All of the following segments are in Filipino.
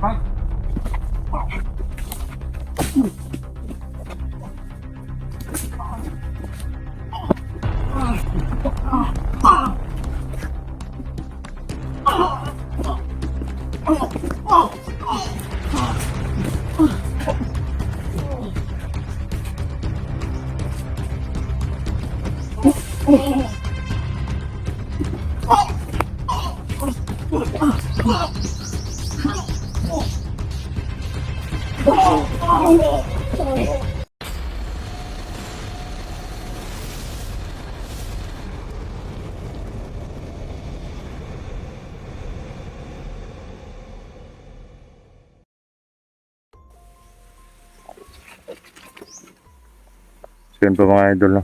So yun po mga idol, no?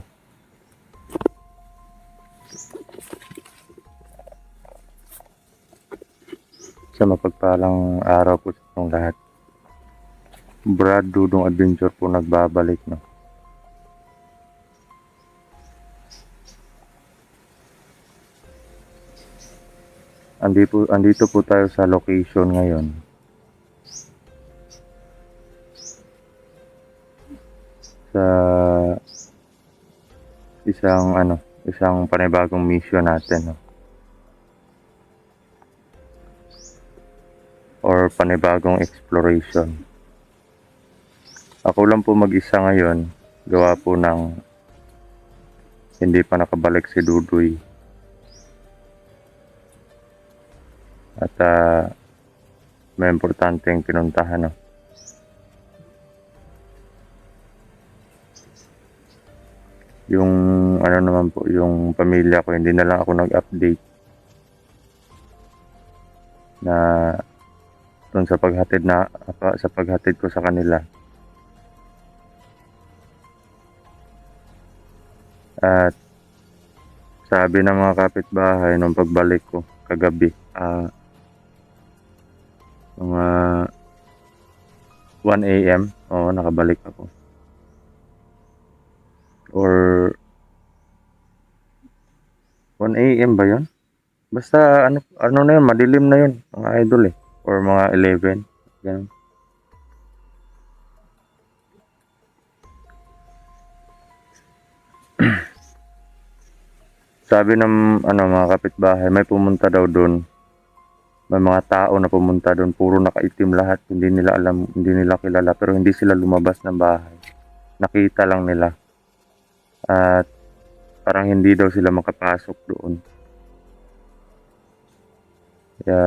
Sa mapagpalang araw po sa itong lahat. Brad Dudong Adventure po nagbabalik, no? Andito po tayo sa location ngayon. Sa isang panibagong mission natin, no? Or panibagong exploration. Ako lang po mag-isa ngayon, gawa po ng hindi pa nakabalik si Dudoy. At may importanteng pinuntahan, no? Yung naman po, yung pamilya ko, hindi na lang ako nag-update na dun sa paghatid ko sa kanila. At sabi ng mga kapitbahay nung pagbalik ko kagabi, mga 1 AM, nakabalik ako. Or 1 AM ba yun? Basta ano na yun, madilim na yun mga idol eh. Or mga 11, ganun. Sabi ng mga kapitbahay, may pumunta daw doon. May mga tao na pumunta doon, puro nakaitim lahat, hindi nila alam, hindi nila kilala, pero hindi sila lumabas ng bahay. Nakita lang nila. At parang hindi daw sila makapasok doon. Kaya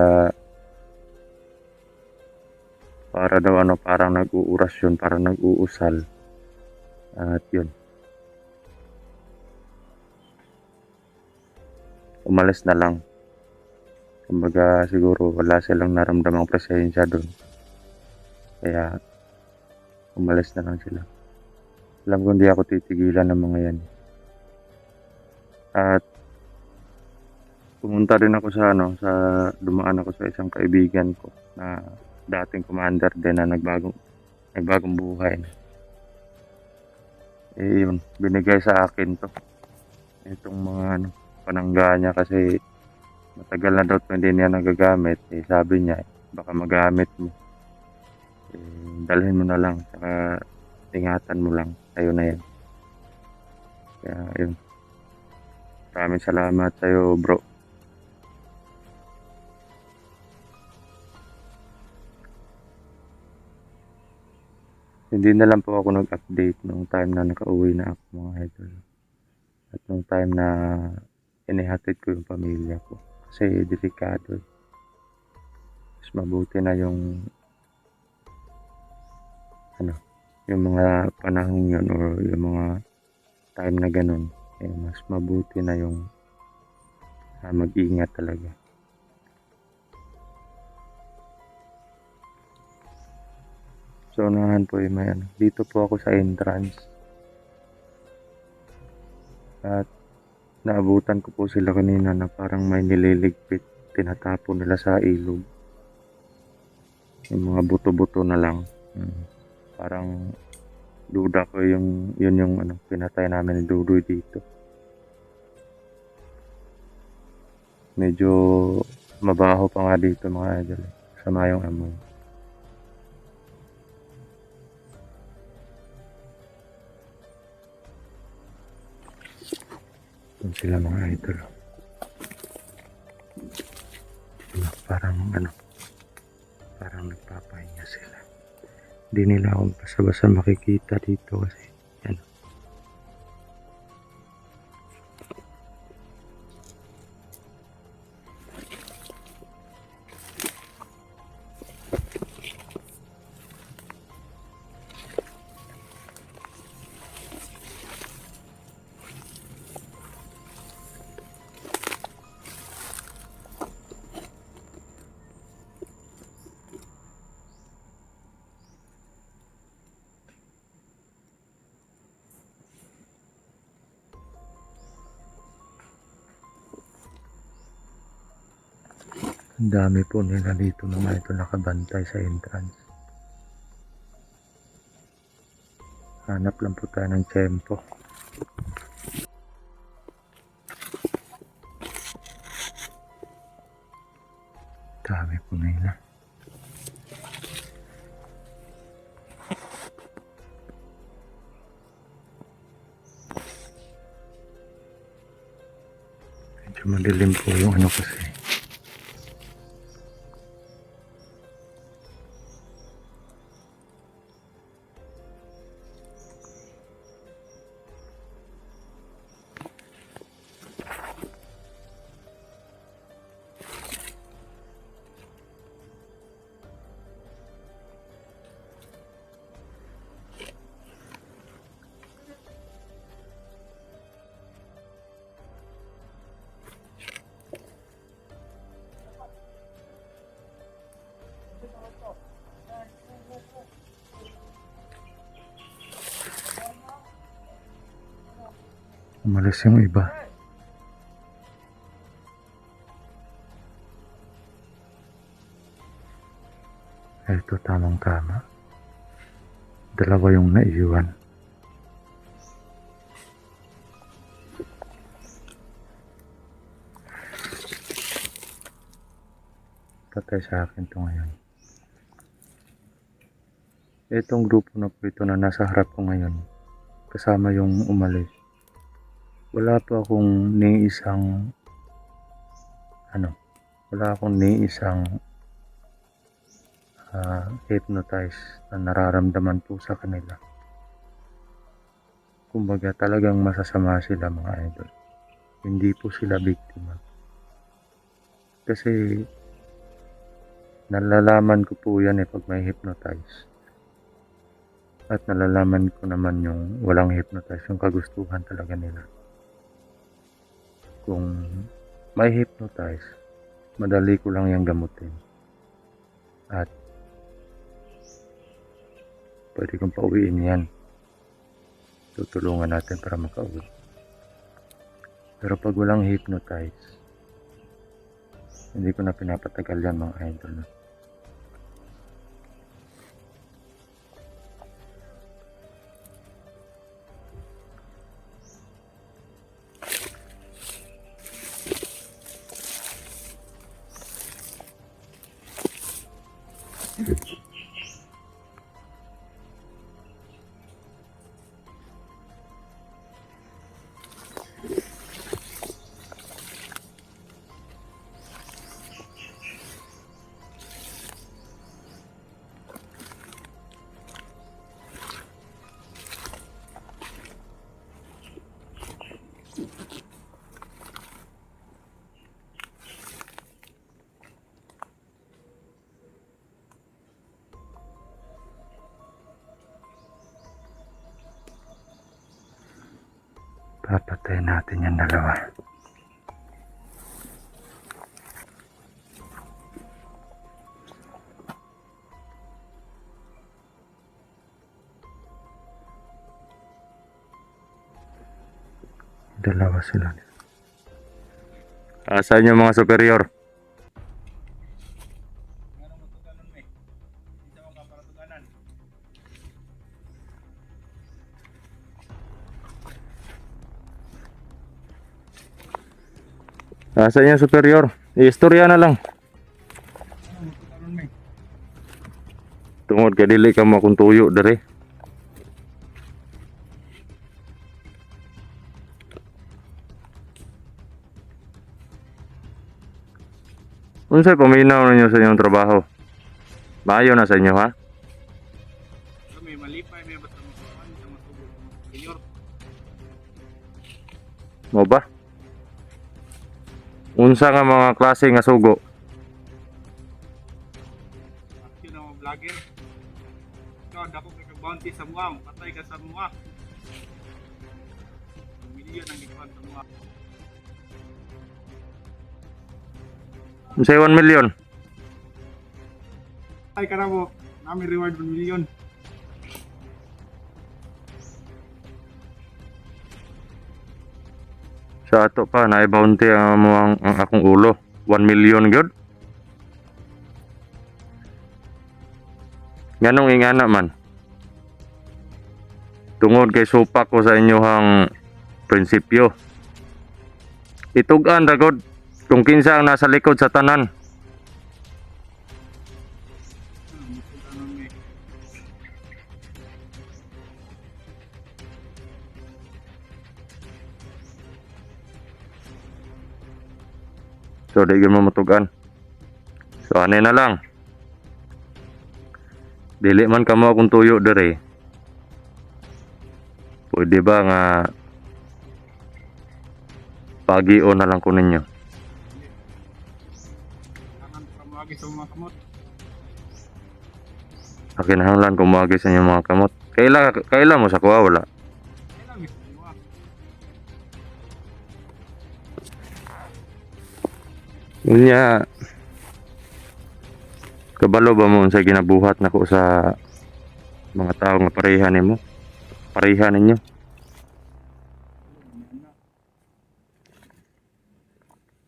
para daw parang nag-uurasyon, parang nag-uusal. At yun. Umalis na lang. Kumbaga siguro wala silang naramdamang presensya doon. Kaya umalis na lang sila. Alam ko hindi ako titigilan ng mga yan. At pumunta din ako dumaan ako sa isang kaibigan ko na dating commander din na nagbagong buhay. Yun, binigay sa akin to. Itong mga panangga niya kasi matagal na daw hindi niya nagagamit. Sabi niya, baka magamit mo. Dalhin mo na lang, saka ingatan mo lang. Ayun na yan. Kaya yun. Maraming salamat sa'yo, bro. Hindi na lang po ako nag-update nung time na nakauwi na ako, mga idol. At nung time na inihatid ko yung pamilya ko. Kasi delikado. Mas mabuti na yung yung mga panahon yun or yung mga time na ganun. Mas mabuti na yung mag-ingat talaga. So unahan po yung may dito po ako sa entrance. At naabutan ko po sila kanina na parang may nililigpit, tinatapon nila sa ilog. Yung mga buto-buto na lang. Parang duda ko yun yung pinatay namin ni Dudoy dito. Medyo mabaho pa nga dito mga idol. Sama yung amoy. Doon sila mga idol. Parang parang nagpapahinga sila. Hindi nila ako basta-basta makikita dito kasi yan. Ang dami po nila dito mga ito nakabantay sa entrance. Hanap lang po tayo ng tiyempo. Dami po nila. Medyo madilim po yung kasi. Umalis yung iba. Ito tamang tama. Dalawa yung naiwan. Patay sa akin to ngayon. Itong grupo na po ito na nasa harap ko ngayon, kasama yung umalis. Wala pa akong wala akong hypnotize na nararamdaman po sa kanila. Kumbaga talagang masasama sila mga idol. Hindi po sila biktima. Kasi nalalaman ko po yan pag may hypnotize. At nalalaman ko naman yung walang hypnotize, yung kagustuhan talaga nila. Kung may hypnotize, madali ko lang yung gamutin. At pwede kong pauwiin yan. Tutulungan natin para makauwi. Pero pag walang hypnotize, hindi ko na pinapatagal yan mga idol. Papatayin natin yung dalawa. Dalawa sila. Asan yung mga superior? Asan yung superior? Istorya na lang. Tungod ka dili ka makuntuyo dere. Unsay paminaw ninyo sa inyong trabaho? Maayo na sa inyo ha? May malipay, may basta masukan, sa masugo, senior. Mo ba? Unsa nga mga klase nga sugo? Action ng mga vlogger. Ikaw, dako kay bounty sa muang, patay ka sa muang. Milyon ang ikuan sa muang. Unsay 1 million? Patay ka na mo, namin reward 1 million. Sa ato pa na bounty ang akong ulo. 1 million gyud. Nganong ingana man? Tungod kay supak ko sa inyohang prinsipyo. Itug-an ra gud kung kinsa ang nasa likod sa tanan. So di gyud mo matugan. So anay na lang. Dili man kamo akong tuyo dire. Pwede ba nga pag-ion na lang ko ninyo? Kailangan ka mawagi sa mga kamot. Akinahanglan kumagi sa inyong mga kamot. Kaila mo sa kuha wala. Kailangan gusto mo ah. Unya kabalo ba mo sa ginabuhat nako sa mga tao nga pareha nimo? Pareha ninyo.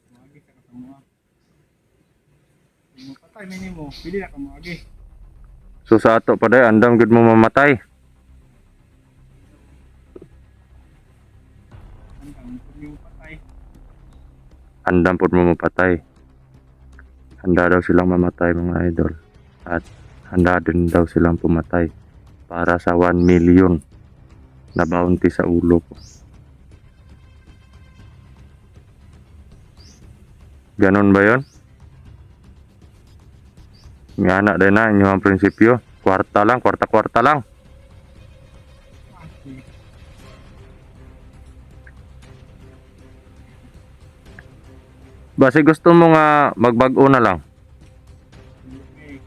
Mawagi ka sa mga. Kung mapatay minimo, pili na ka mawagi. So sa ato pa day andam gud mo mamatay. Hanggang kung yung patay. Andam pud mo mapatay. Handa daw silang mamatay mga idol. At handa din daw silang pumatay para sa 1 million na bounty sa ulo ko. Ganon ba yon? Nga anak din na inyong prinsipyo. Kwarta lang, kwarta-kwarta lang. Basi gusto mo nga magbago na lang.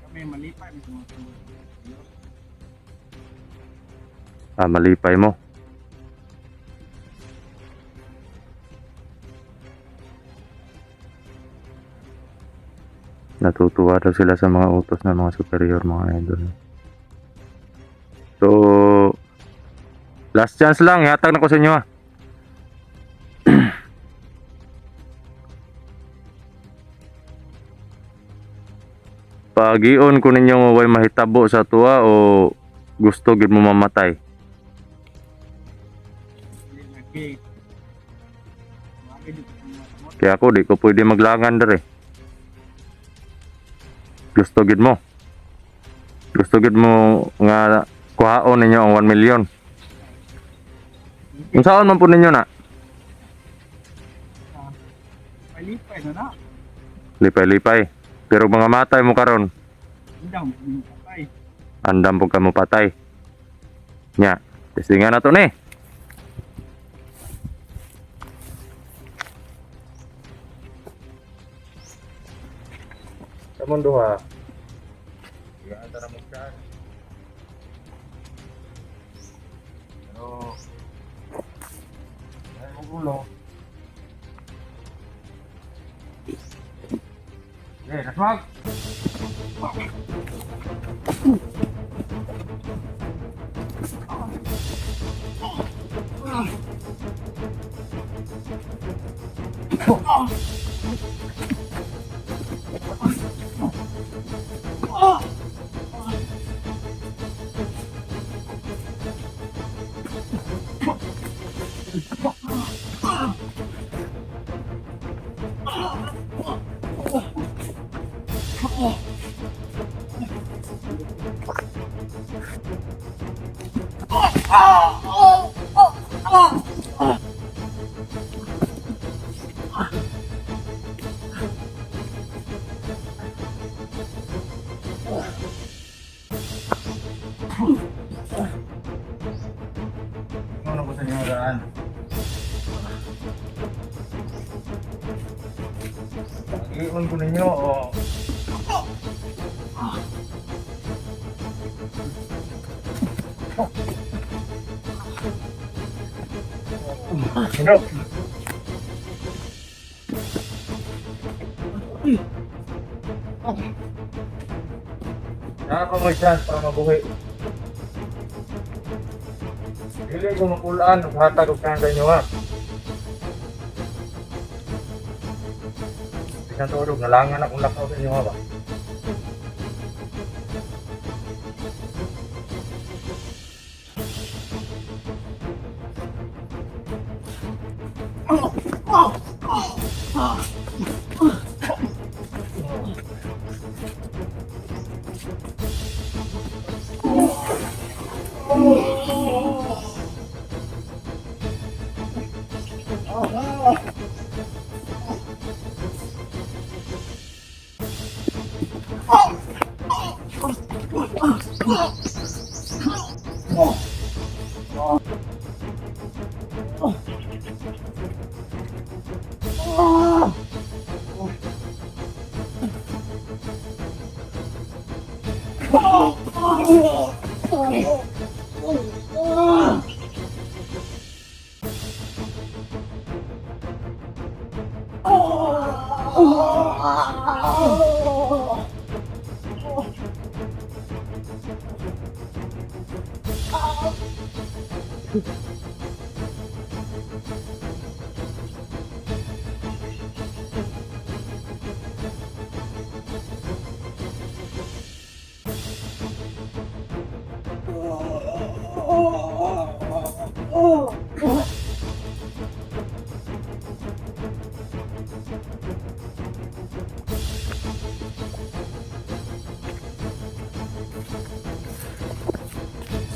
Kami malipay sa mga kamot. Malipay mo. Natutuwa daw sila sa mga utos ng mga superior mga idol. So, last chance lang. Ihatag na ko sa inyo ah. Pag-ion ko ninyo way mahitabo sa tuwa o gusto gid mo mamatay. Hindi lagi. Mawagi dito sa mga kamot. Kaya ako di ko pwede maglangan dere. Gusto gid mo. Gusto gid mo nga kuhaon ninyo ang 1 million. Unsaon man po ninyo na? Malipay na na. Lipay-lipay. Pero mga matay mo karon, Hanggang yung patay. andam po ka mo patay. Nya, testingan na to ni. Kamon duha. Ya antara mukhaan. Pero ay mo ulo. Naswag. Tutukan ko ninyo o... Ano? Naka mo chance para mabuhi. Dili ko mapulaan ug hatag og kang kanyo ha. Pinatulog, nalangan akong lakaw sa inyo ha ba?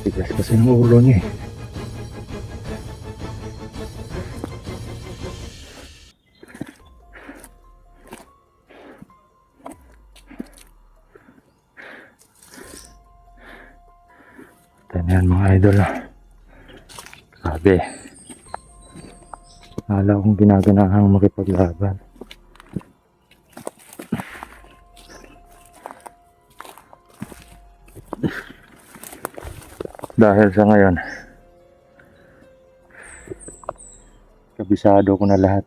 Tigas kasi ng ulo niya eh. Ganyan mga idol. Grabe. Akala kong ginaganahang makipaglaban. Dahil sa ngayon, kabisado ko na lahat.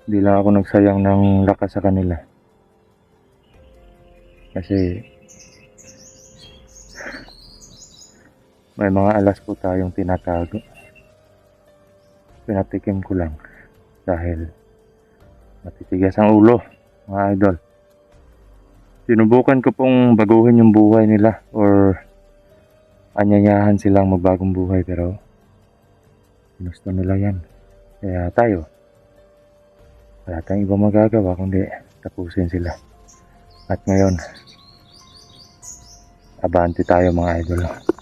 Hindi lang ako nagsayang ng lakas sa kanila. Kasi may mga alas po tayong tinatago. Pinatikim ko lang dahil matitigas ang ulo, mga idol. Sinubukan ko pong baguhin yung buhay nila or anyayahan silang magbagong buhay pero gusto nila yan. Kaya tayo, wala tayong ibang magagawa kundi tapusin sila. At ngayon, abante tayo mga idol.